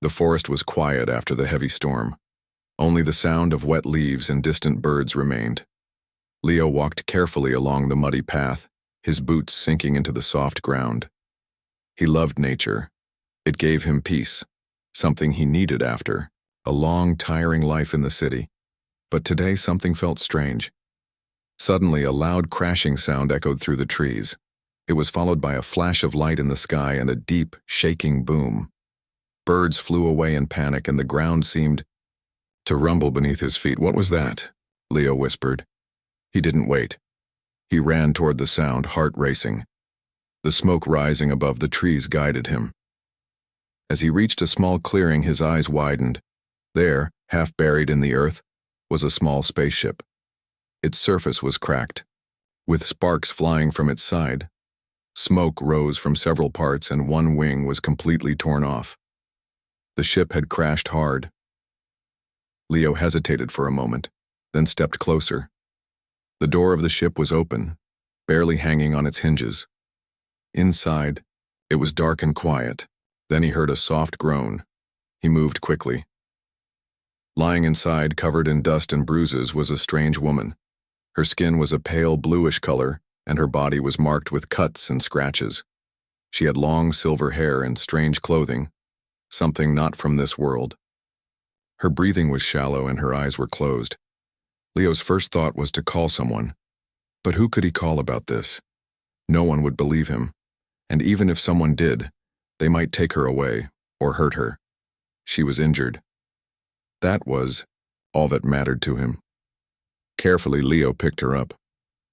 The forest was quiet after the heavy storm. Only the sound of wet leaves and distant birds remained. Leo walked carefully along the muddy path, his boots sinking into the soft ground. He loved nature. It gave him peace, something he needed after a long, tiring life in the city. But today something felt strange. Suddenly, a loud crashing sound echoed through the trees. It was followed by a flash of light in the sky and a deep, shaking boom. Birds flew away in panic, and the ground seemed to rumble beneath his feet. "What was that?" Leo whispered. He didn't wait. He ran toward the sound, heart racing. The smoke rising above the trees guided him. As he reached a small clearing, his eyes widened. There, half buried in the earth, was a small spaceship. Its surface was cracked, with sparks flying from its side. Smoke rose from several parts, and one wing was completely torn off. The ship had crashed hard. Leo hesitated for a moment, then stepped closer. The door of the ship was open, barely hanging on its hinges. Inside, it was dark and quiet. Then he heard a soft groan. He moved quickly. Lying inside, covered in dust and bruises, was a strange woman. Her skin was a pale bluish color, and her body was marked with cuts and scratches. She had long silver hair and strange clothing, something not from this world. Her breathing was shallow and her eyes were closed. Leo's first thought was to call someone. But who could he call about this? No one would believe him, and even if someone did, they might take her away or hurt her. She was injured. That was all that mattered to him. Carefully, Leo picked her up.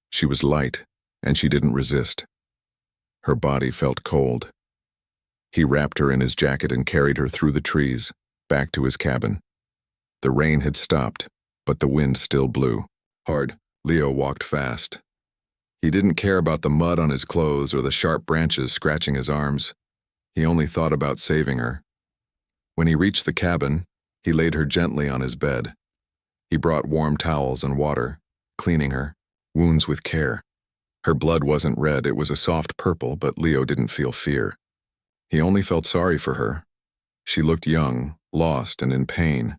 She was light, and she didn't resist. Her body felt cold. He wrapped her in his jacket and carried her through the trees, back to his cabin. The rain had stopped, but the wind still blew hard. Leo walked fast. He didn't care about the mud on his clothes or the sharp branches scratching his arms. He only thought about saving her. When he reached the cabin, he laid her gently on his bed. He brought warm towels and water, cleaning her wounds with care. Her blood wasn't red, it was a soft purple, but Leo didn't feel fear. He only felt sorry for her. She looked young, lost, and in pain.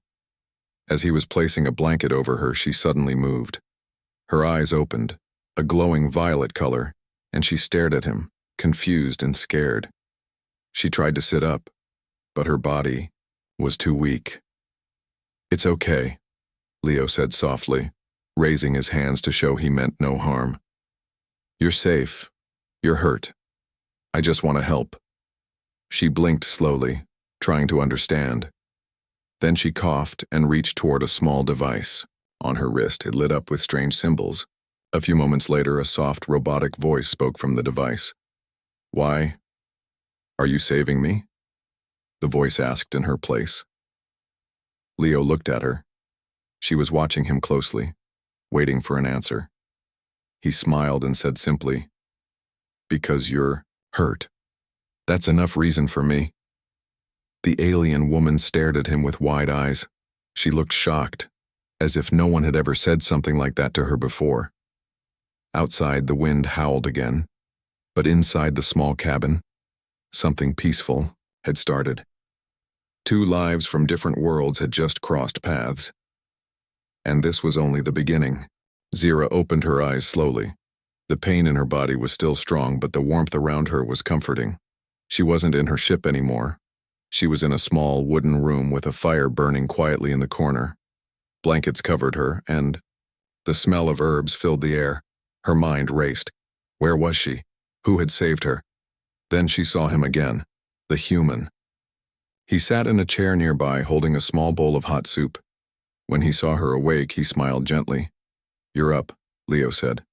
As he was placing a blanket over her, she suddenly moved. Her eyes opened, a glowing violet color, and she stared at him, confused and scared. She tried to sit up, but her body was too weak. "It's okay," Leo said softly, raising his hands to show he meant no harm. "You're safe. You're hurt. I just want to help." She blinked slowly, trying to understand. Then she coughed and reached toward a small device. On her wrist, it lit up with strange symbols. A few moments later, a soft, robotic voice spoke from the device. "Why? Are you saving me?" the voice asked in her place. Leo looked at her. She was watching him closely, waiting for an answer. He smiled and said simply, "Because you're hurt. That's enough reason for me." The alien woman stared at him with wide eyes. She looked shocked, as if no one had ever said something like that to her before. Outside, the wind howled again, but inside the small cabin, something peaceful had started. Two lives from different worlds had just crossed paths. And this was only the beginning. Zira opened her eyes slowly. The pain in her body was still strong, but the warmth around her was comforting. She wasn't in her ship anymore. She was in a small wooden room with a fire burning quietly in the corner. Blankets covered her, and the smell of herbs filled the air. Her mind raced. Where was she? Who had saved her? Then she saw him again, the human. He sat in a chair nearby, holding a small bowl of hot soup. When he saw her awake, he smiled gently. "You're up," Leo said.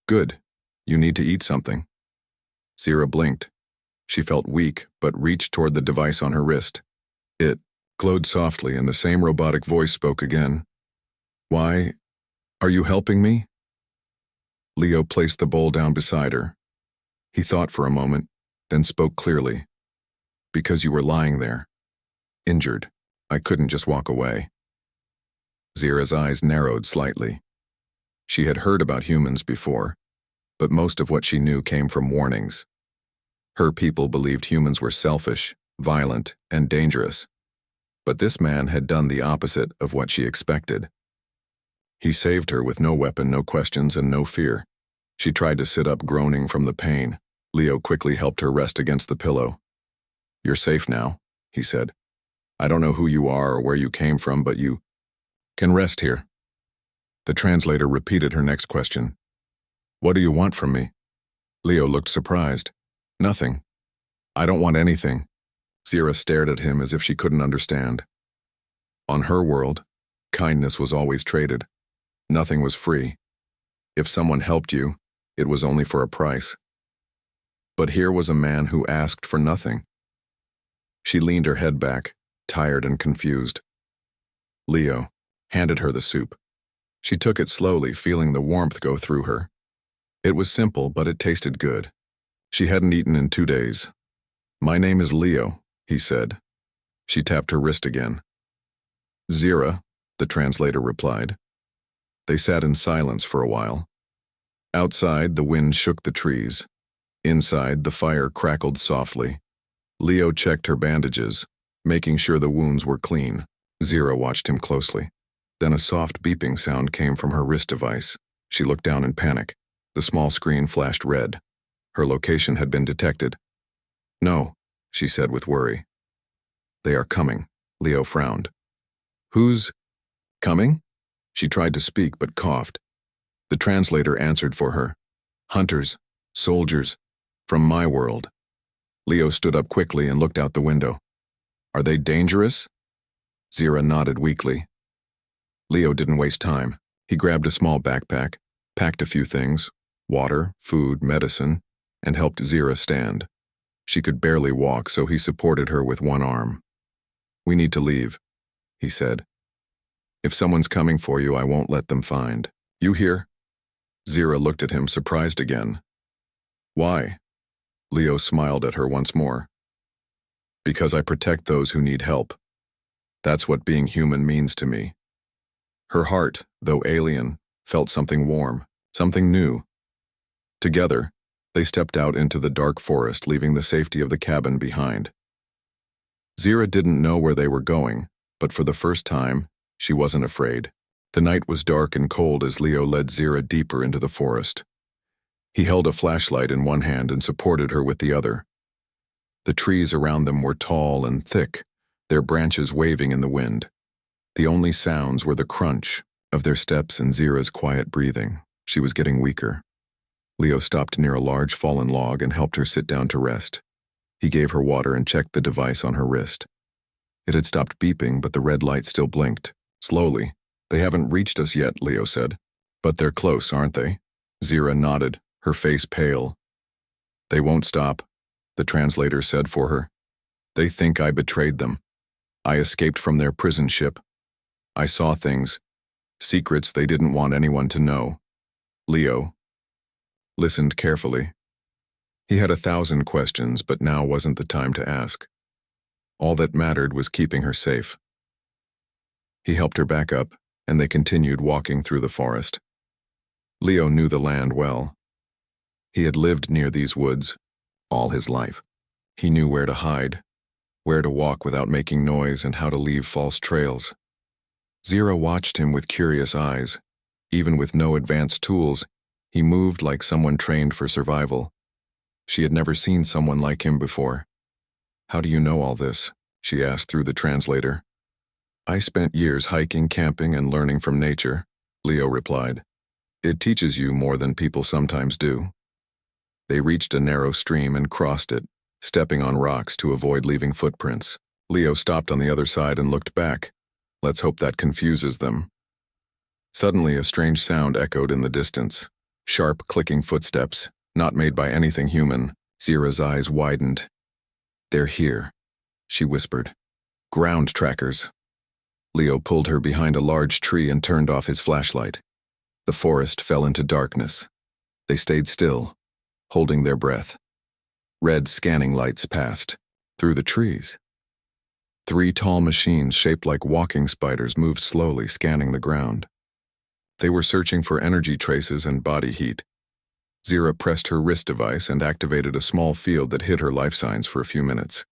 "Good. You need to eat something." Zira blinked. She felt weak, but reached toward the device on her wrist. It glowed softly, and the same robotic voice spoke again. "Why are you helping me?" Leo placed the bowl down beside her. He thought for a moment, then spoke clearly. "Because you were lying there, injured. I couldn't just walk away." Zira's eyes narrowed slightly. She had heard about humans before, but most of what she knew came from warnings. Her people believed humans were selfish, violent, and dangerous, But this man had done the opposite of what she expected. He saved her with no weapon, no questions, and no fear. She tried to sit up, groaning from the pain. Leo quickly helped her rest against the pillow. "You're safe now," he said. "I don't know who you are or where you came from, but you can rest here." The translator repeated her next question. "What do you want from me?" Leo looked surprised. "Nothing. I don't want anything." Zira stared at him as if she couldn't understand. On her world, kindness was always traded. Nothing was free. If someone helped you, it was only for a price. But here was a man who asked for nothing. She leaned her head back, tired and confused. Leo handed her the soup. She took it slowly, feeling the warmth go through her. It was simple, but it tasted good. She hadn't eaten in 2 days. "My name is Leo," he said. She tapped her wrist again. "Zira," the translator replied. They sat in silence for a while. Outside, the wind shook the trees. Inside, the fire crackled softly. Leo checked her bandages, making sure the wounds were clean. Zira watched him closely. Then a soft beeping sound came from her wrist device. She looked down in panic. The small screen flashed red. Her location had been detected. "No," she said with worry. "They are coming," Leo frowned. "Who's coming?" She tried to speak but coughed. The translator answered for her. "Hunters, soldiers, from my world." Leo stood up quickly and looked out the window. "Are they dangerous?" Zira nodded weakly. Leo didn't waste time. He grabbed a small backpack, packed a few things, water, food, medicine, and helped Zira stand. She could barely walk, so he supported her with one arm. "We need to leave," he said. "If someone's coming for you, I won't let them find. You hear?" Zira looked at him, surprised again. "Why?" Leo smiled at her once more. "Because I protect those who need help. That's what being human means to me." Her heart, though alien, felt something warm, something new. Together, they stepped out into the dark forest, leaving the safety of the cabin behind. Zira didn't know where they were going, but for the first time, she wasn't afraid. The night was dark and cold as Leo led Zira deeper into the forest. He held a flashlight in one hand and supported her with the other. The trees around them were tall and thick, their branches waving in the wind. The only sounds were the crunch of their steps and Zira's quiet breathing. She was getting weaker. Leo stopped near a large fallen log and helped her sit down to rest. He gave her water and checked the device on her wrist. It had stopped beeping, but the red light still blinked. Slowly. "They haven't reached us yet," Leo said. "But they're close, aren't they?" Zira nodded, her face pale. "They won't stop," the translator said for her. "They think I betrayed them. I escaped from their prison ship. I saw things, secrets they didn't want anyone to know." Leo listened carefully. He had 1,000 questions, but now wasn't the time to ask. All that mattered was keeping her safe. He helped her back up, and they continued walking through the forest. Leo knew the land well. He had lived near these woods all his life. He knew where to hide, where to walk without making noise, and how to leave false trails. Zira watched him with curious eyes. Even with no advanced tools, he moved like someone trained for survival. She had never seen someone like him before. "How do you know all this?" she asked through the translator. "I spent years hiking, camping, and learning from nature," Leo replied. "It teaches you more than people sometimes do." They reached a narrow stream and crossed it, stepping on rocks to avoid leaving footprints. Leo stopped on the other side and looked back. Let's hope that confuses them. Suddenly, a strange sound echoed in the distance. Sharp, clicking footsteps, not made by anything human. Zira's eyes widened. "They're here," she whispered. "Ground trackers." Leo pulled her behind a large tree and turned off his flashlight. The forest fell into darkness. They stayed still, holding their breath. Red scanning lights passed through the trees. 3 tall machines shaped like walking spiders moved slowly, scanning the ground. They were searching for energy traces and body heat. Zira pressed her wrist device and activated a small field that hid her life signs for a few minutes.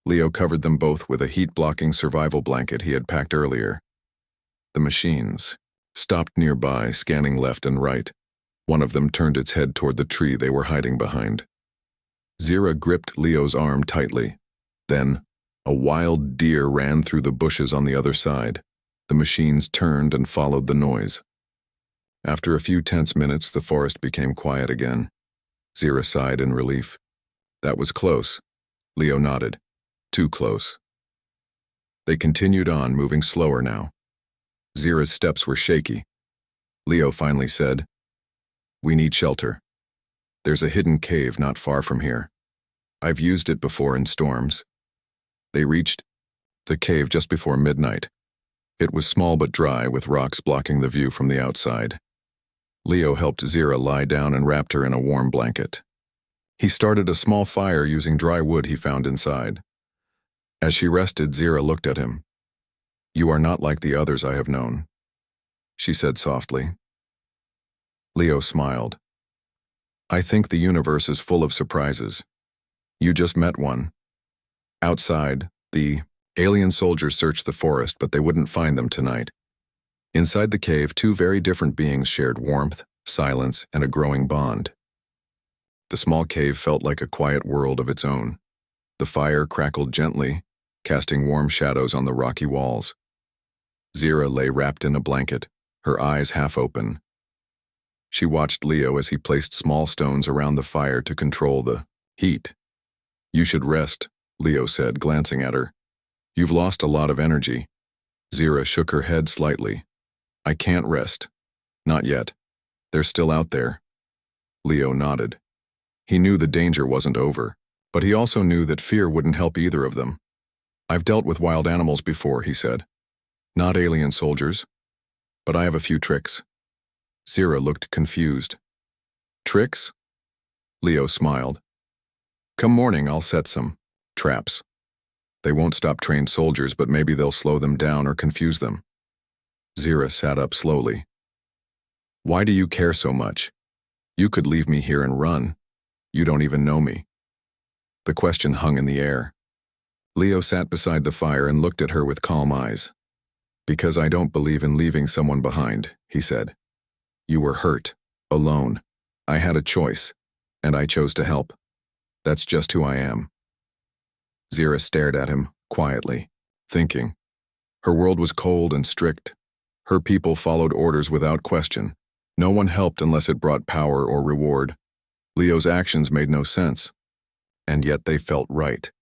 Leo covered them both with a heat-blocking survival blanket he had packed earlier. The machines stopped nearby, scanning left and right. One of them turned its head toward the tree they were hiding behind. Zira gripped Leo's arm tightly. Then, a wild deer ran through the bushes on the other side. The machines turned and followed the noise. After a few tense minutes, the forest became quiet again. Zira sighed in relief. That was close. Leo nodded. Too close. They continued on, moving slower now. Zira's steps were shaky. Leo finally said, "We need shelter. There's a hidden cave not far from here. I've used it before in storms." They reached the cave just before midnight. It was small but dry, with rocks blocking the view from the outside. Leo helped Zira lie down and wrapped her in a warm blanket. He started a small fire using dry wood he found inside. As she rested, Zira looked at him. "You are not like the others I have known," she said softly. Leo smiled. "I think the universe is full of surprises. You just met one." Outside, the alien soldiers searched the forest, but they wouldn't find them tonight. Inside the cave, two very different beings shared warmth, silence, and a growing bond. The small cave felt like a quiet world of its own. The fire crackled gently, casting warm shadows on the rocky walls. Zira lay wrapped in a blanket, her eyes half open. She watched Leo as he placed small stones around the fire to control the heat. "You should rest," Leo said, glancing at her. "You've lost a lot of energy." Zira shook her head slightly. "I can't rest. Not yet. They're still out there." Leo nodded. He knew the danger wasn't over, but he also knew that fear wouldn't help either of them. "I've dealt with wild animals before," he said. "Not alien soldiers. But I have a few tricks." Zira looked confused. "Tricks?" Leo smiled. "Come morning, I'll set some traps. They won't stop trained soldiers, but maybe they'll slow them down or confuse them." Zira sat up slowly. "Why do you care so much? You could leave me here and run. You don't even know me." The question hung in the air. Leo sat beside the fire and looked at her with calm eyes. "Because I don't believe in leaving someone behind," he said. "You were hurt, alone. I had a choice, and I chose to help. That's just who I am." Zira stared at him, quietly, thinking. Her world was cold and strict. Her people followed orders without question. No one helped unless it brought power or reward. Leo's actions made no sense, and yet they felt right.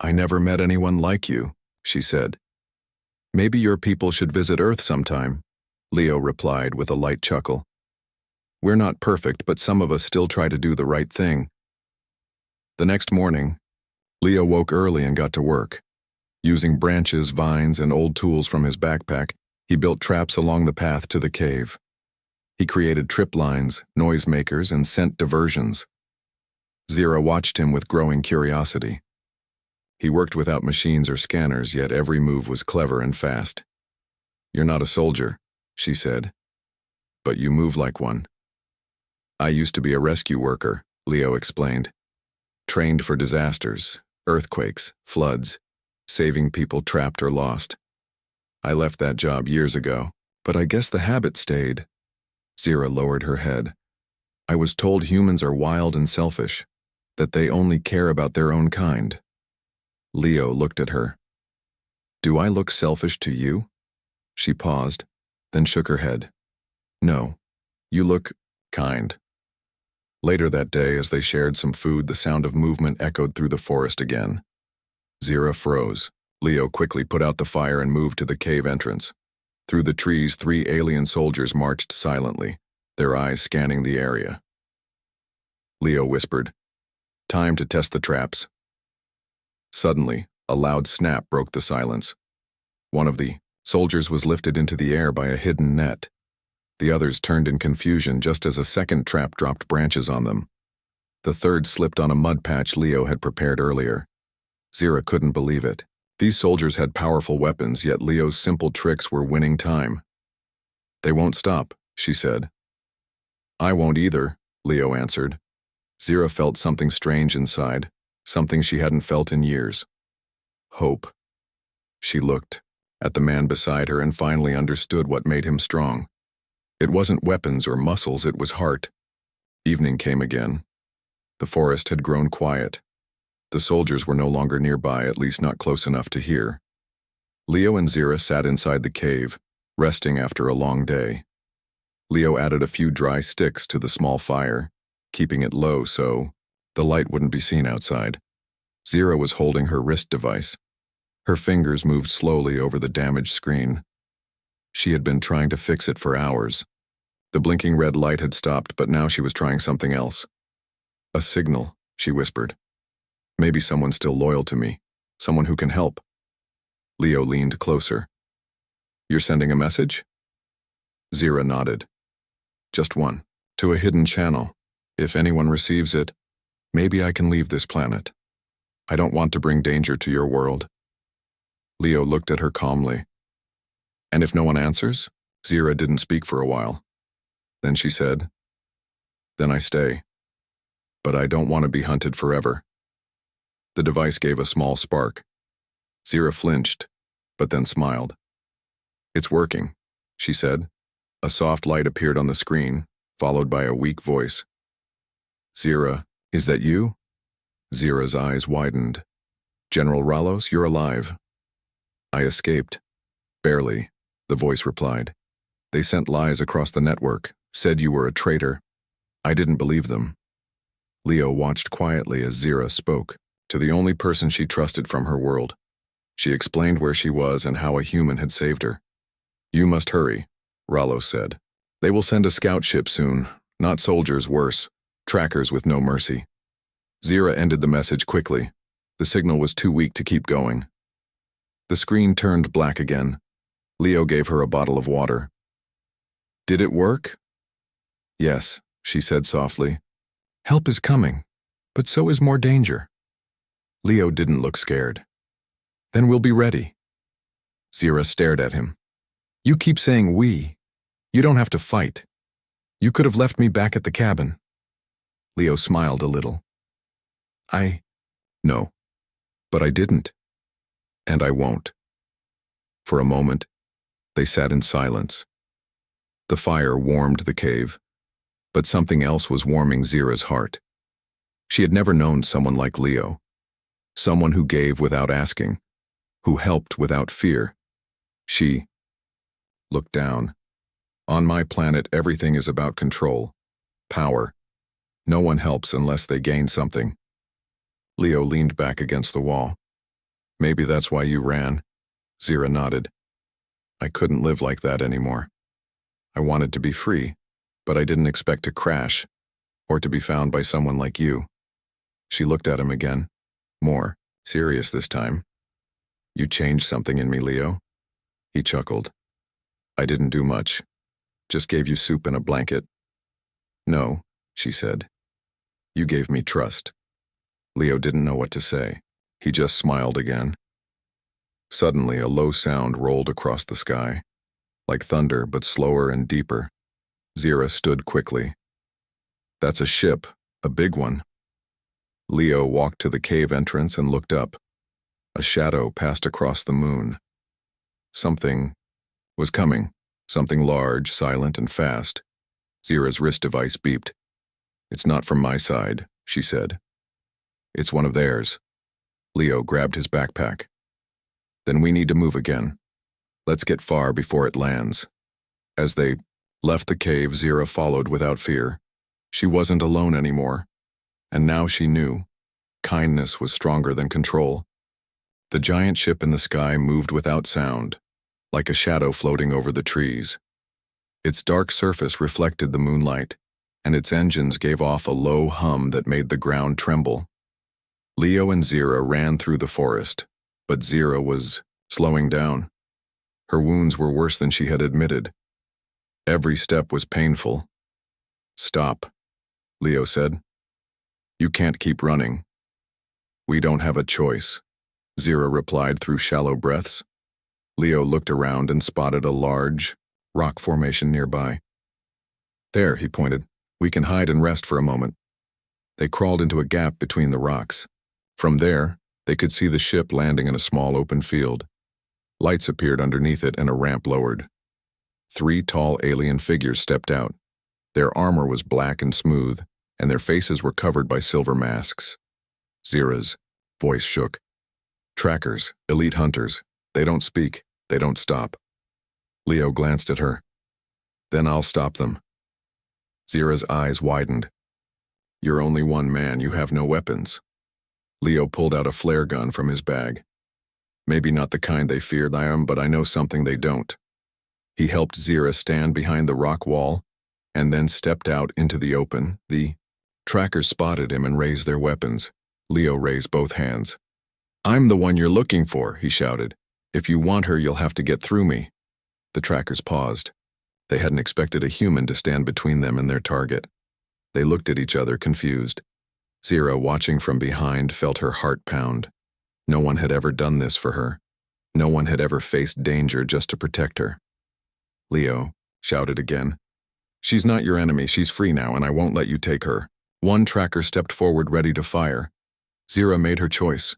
"I never met anyone like you," she said. "Maybe your people should visit Earth sometime," Leo replied with a light chuckle. "We're not perfect, but some of us still try to do the right thing." The next morning, Leo woke early and got to work. Using branches, vines, and old tools from his backpack, he built traps along the path to the cave. He created trip lines, noisemakers, and scent diversions. Zira watched him with growing curiosity. He worked without machines or scanners, yet every move was clever and fast. "You're not a soldier," she said, "but you move like one." "I used to be a rescue worker," Leo explained. "Trained for disasters, earthquakes, floods, saving people trapped or lost. I left that job years ago, but I guess the habit stayed." Zira lowered her head. "I was told humans are wild and selfish, that they only care about their own kind." Leo looked at her. "Do I look selfish to you?" She paused, then shook her head. "No, you look kind." Later that day, as they shared some food, the sound of movement echoed through the forest again. Zira froze. Leo quickly put out the fire and moved to the cave entrance. Through the trees, 3 alien soldiers marched silently, their eyes scanning the area. Leo whispered, "Time to test the traps." Suddenly, a loud snap broke the silence. One of the soldiers was lifted into the air by a hidden net. The others turned in confusion just as a second trap dropped branches on them. The third slipped on a mud patch Leo had prepared earlier. Zira couldn't believe it. These soldiers had powerful weapons, yet Leo's simple tricks were winning time. "They won't stop," she said. "I won't either," Leo answered. Zira felt something strange inside, something she hadn't felt in years. Hope. She looked at the man beside her and finally understood what made him strong. It wasn't weapons or muscles, it was heart. Evening came again. The forest had grown quiet. The soldiers were no longer nearby, at least not close enough to hear. Leo and Zira sat inside the cave, resting after a long day. Leo added a few dry sticks to the small fire, keeping it low so the light wouldn't be seen outside. Zira was holding her wrist device. Her fingers moved slowly over the damaged screen. She had been trying to fix it for hours. The blinking red light had stopped, but now she was trying something else. A signal, she whispered. Maybe someone still loyal to me, someone who can help. Leo leaned closer. You're sending a message? Zira nodded. Just one, to a hidden channel. If anyone receives it, maybe I can leave this planet. I don't want to bring danger to your world. Leo looked at her calmly. And if no one answers? Zira didn't speak for a while. Then she said, Then I stay. But I don't want to be hunted forever. The device gave a small spark. Zira flinched, but then smiled. It's working, she said. A soft light appeared on the screen, followed by a weak voice. Zira, is that you? Zira's eyes widened. General Rallos, you're alive. I escaped. Barely, the voice replied. They sent lies across the network, said you were a traitor. I didn't believe them. Leo watched quietly as Zira spoke, to the only person she trusted from her world. She explained where she was and how a human had saved her. You must hurry, Rallos said. They will send a scout ship soon, not soldiers, worse, trackers with no mercy. Zira ended the message quickly. The signal was too weak to keep going. The screen turned black again. Leo gave her a bottle of water. Did it work? Yes, she said softly. Help is coming, but so is more danger. Leo didn't look scared. Then we'll be ready. Zira stared at him. You keep saying we. You don't have to fight. You could have left me back at the cabin. Leo smiled a little. No. But I didn't. And I won't. For a moment, they sat in silence. The fire warmed the cave, but something else was warming Zira's heart. She had never known someone like Leo. Someone who gave without asking, who helped without fear. She looked down. On my planet, everything is about control, power. No one helps unless they gain something. Leo leaned back against the wall. Maybe that's why you ran. Zira nodded. I couldn't live like that anymore. I wanted to be free, but I didn't expect to crash, or to be found by someone like you. She looked at him again, more serious this time. You changed something in me, Leo. He chuckled. I didn't do much. Just gave you soup and a blanket. No, she said. You gave me trust. Leo didn't know what to say. He just smiled again. Suddenly, a low sound rolled across the sky, like thunder but slower and deeper. Zira stood quickly. That's a ship, a big one. Leo walked to the cave entrance and looked up. A shadow passed across the moon. Something was coming, something large, silent, and fast. Zira's wrist device beeped. It's not from my side, she said. It's one of theirs. Leo grabbed his backpack. Then we need to move again. Let's get far before it lands. As they left the cave, Zira followed without fear. She wasn't alone anymore. And now she knew. Kindness was stronger than control. The giant ship in the sky moved without sound, like a shadow floating over the trees. Its dark surface reflected the moonlight, and its engines gave off a low hum that made the ground tremble. Leo and Zira ran through the forest, but Zira was slowing down. Her wounds were worse than she had admitted. Every step was painful. Stop, Leo said. You can't keep running. We don't have a choice, Zira replied through shallow breaths. Leo looked around and spotted a large rock formation nearby. There, he pointed. We can hide and rest for a moment. They crawled into a gap between the rocks. From there, They could see the ship landing in a small open field. Lights appeared underneath it and a ramp lowered. 3 tall alien figures stepped out. Their armor was black and smooth, and their faces were covered by silver masks. Zira's voice shook. Trackers, elite hunters. They don't speak. They don't stop. Leo glanced at her. Then I'll stop them. Zira's eyes widened. You're only one man. You have no weapons. Leo pulled out a flare gun from his bag. Maybe not the kind they feared I am, but I know something they don't. He helped Zira stand behind the rock wall and then stepped out into the open. The trackers spotted him and raised their weapons. Leo raised both hands. I'm the one you're looking for, he shouted. If you want her, you'll have to get through me. The trackers paused. They hadn't expected a human to stand between them and their target. They looked at each other, confused. Zira, watching from behind, felt her heart pound. No one had ever done this for her. No one had ever faced danger just to protect her. Leo shouted again. She's not your enemy. She's free now, and I won't let you take her. One tracker stepped forward, ready to fire. Zira made her choice.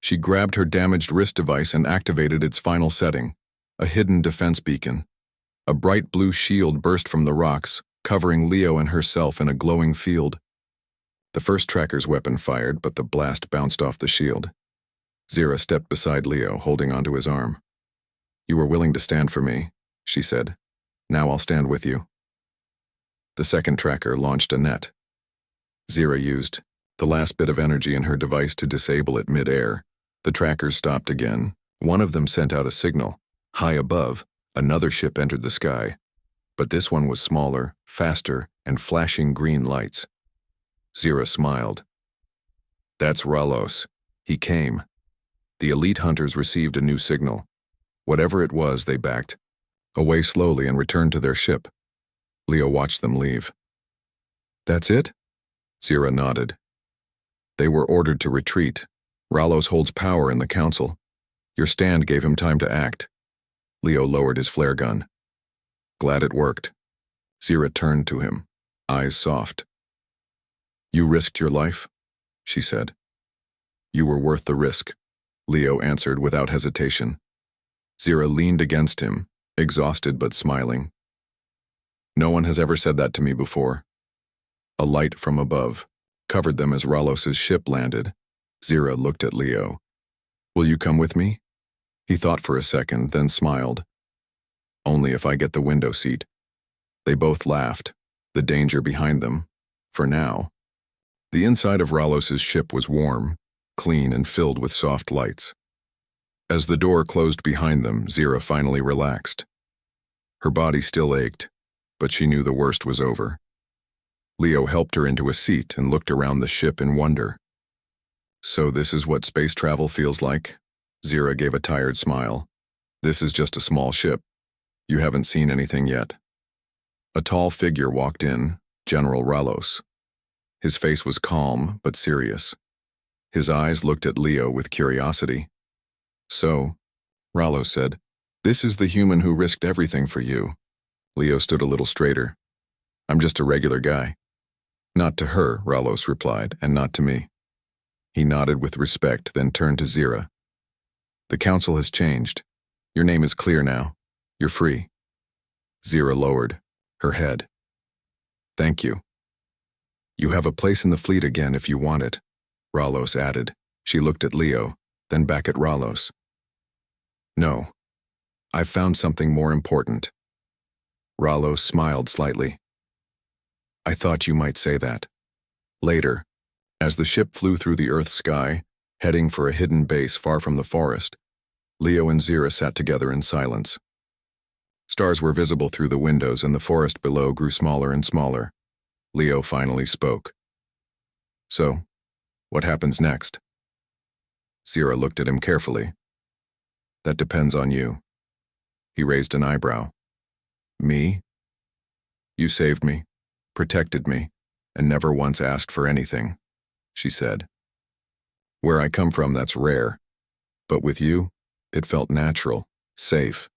She grabbed her damaged wrist device and activated its final setting, a hidden defense beacon. A bright blue shield burst from the rocks, covering Leo and herself in a glowing field. The first tracker's weapon fired, but the blast bounced off the shield. Zira stepped beside Leo, holding onto his arm. You were willing to stand for me, she said. Now I'll stand with you. The second tracker launched a net. Zira used the last bit of energy in her device to disable it mid-air. The trackers stopped again. One of them sent out a signal. High above, another ship entered the sky. But this one was smaller, faster, and flashing green lights. Zira smiled. That's Ralos. He came. The elite hunters received a new signal. Whatever it was, they backed away slowly and returned to their ship. Leo watched them leave. That's it? Zira nodded. They were ordered to retreat. Ralos holds power in the council. Your stand gave him time to act. Leo lowered his flare gun. Glad it worked. Zira turned to him, eyes soft. You risked your life, she said. You were worth the risk, Leo answered without hesitation. Zira leaned against him, exhausted but smiling. No one has ever said that to me before. A light from above covered them as Ralos's ship landed. Zira looked at Leo. Will you come with me? He thought for a second, then smiled. Only if I get the window seat. They both laughed, the danger behind them, for now. The inside of Ralos's ship was warm, clean, and filled with soft lights. As the door closed behind them, Zira finally relaxed. Her body still ached, but she knew the worst was over. Leo helped her into a seat and looked around the ship in wonder. So this is what space travel feels like? Zira gave a tired smile. This is just a small ship. You haven't seen anything yet. A tall figure walked in, General Ralos. His face was calm but serious. His eyes looked at Leo with curiosity. So, Ralos said, this is the human who risked everything for you. Leo stood a little straighter. I'm just a regular guy. Not to her, Ralos replied, and not to me. He nodded with respect, then turned to Zira. The council has changed. Your name is clear now. You're free. Zira lowered her head. Thank you. You have a place in the fleet again if you want it, Ralos added. She looked at Leo, then back at Ralos. No. I've found something more important. Ralos smiled slightly. I thought you might say that. Later, as the ship flew through the Earth's sky, heading for a hidden base far from the forest, Leo and Zira sat together in silence. Stars were visible through the windows and the forest below grew smaller and smaller. Leo finally spoke. So, what happens next? Zira looked at him carefully. That depends on you. He raised an eyebrow. Me? You saved me, protected me, and never once asked for anything, she said. Where I come from, that's rare. But with you, it felt natural, safe.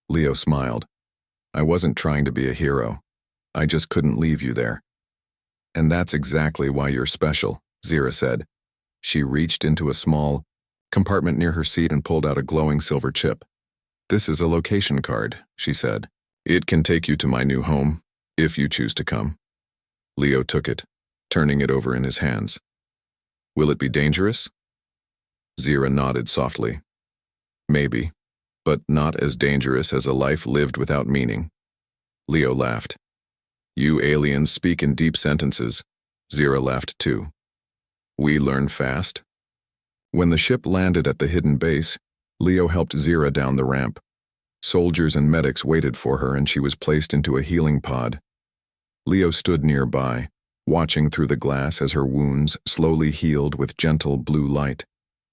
Leo smiled. I wasn't trying to be a hero. I just couldn't leave you there. And that's exactly why you're special, Zira said. She reached into a small compartment near her seat and pulled out a glowing silver chip. "This is a location card," she said. "It can take you to my new home, if you choose to come." Leo took it, turning it over in his hands. "Will it be dangerous?" Zira nodded softly. "Maybe, but not as dangerous as a life lived without meaning." Leo laughed. "You aliens speak in deep sentences." Zira laughed too. "We learn fast." When the ship landed at the hidden base, Leo helped Zira down the ramp. Soldiers and medics waited for her and she was placed into a healing pod. Leo stood nearby, watching through the glass as her wounds slowly healed with gentle blue light.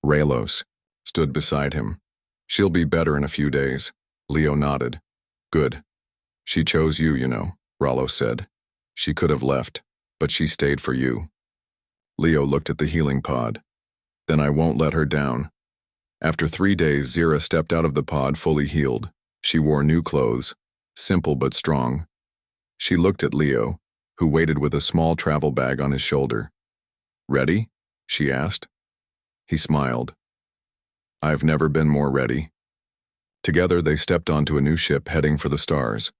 Raylos stood beside him. "She'll be better in a few days." Leo nodded. "Good. She chose you, you know," Rallo said. "She could have left, but she stayed for you." Leo looked at the healing pod. "Then I won't let her down." After 3 days, Zira stepped out of the pod fully healed. She wore new clothes, simple but strong. She looked at Leo, who waited with a small travel bag on his shoulder. "Ready?" she asked. He smiled. "I've never been more ready." Together they stepped onto a new ship heading for the stars.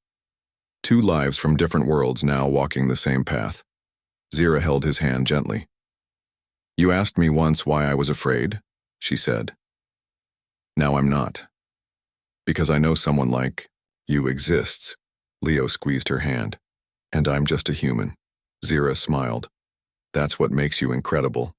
2 lives from different worlds now walking the same path. Zira held his hand gently. "You asked me once why I was afraid," she said. "Now I'm not. Because I know someone like you exists." Leo squeezed her hand. "And I'm just a human." Zira smiled. "That's what makes you incredible."